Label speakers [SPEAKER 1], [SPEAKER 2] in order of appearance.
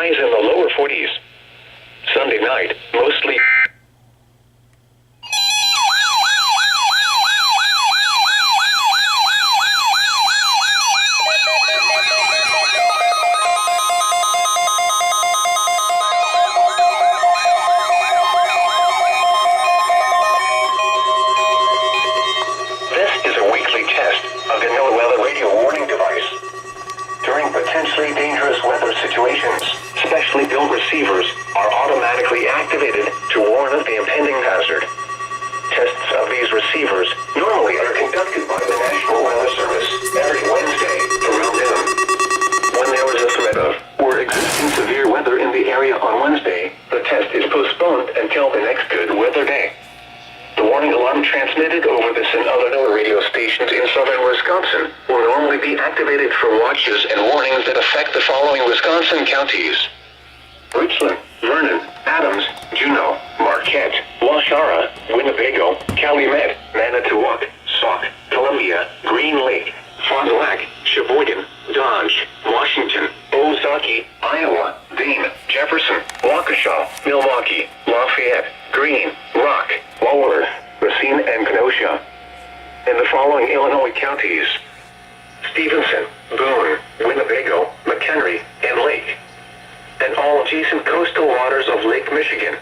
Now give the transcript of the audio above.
[SPEAKER 1] highs in the lower 40s. Sunday night, mostly... Potentially dangerous weather situations, specially built receivers are automatically activated to warn of the impending hazard. Tests of these receivers normally are conducted by the National Weather Service every Wednesday around noon. When there is a threat of or existing severe weather in the area on Wednesday, the test is postponed until the next good weather day. The warning alarm transmitted over this and other NOAA radio stations in southern Wisconsin will normally be activated for watches and warnings that affect the following Wisconsin counties: Richland, Vernon, Adams, Juneau, Marquette, Waushara, Winnebago, Calumet, Manitowoc, Sauk, Columbia, Green Lake, Fond du Lac, Sheboygan, Dodge, Washington, Ozaukee, Iowa, Dane, Jefferson, Waukesha, Milwaukee, Lafayette, Greene, Rock, Walworth, Racine, and Kenosha. In the following Illinois counties: Stevenson, Boone, Winnebago, McHenry, and Lake. And all adjacent coastal waters of Lake Michigan,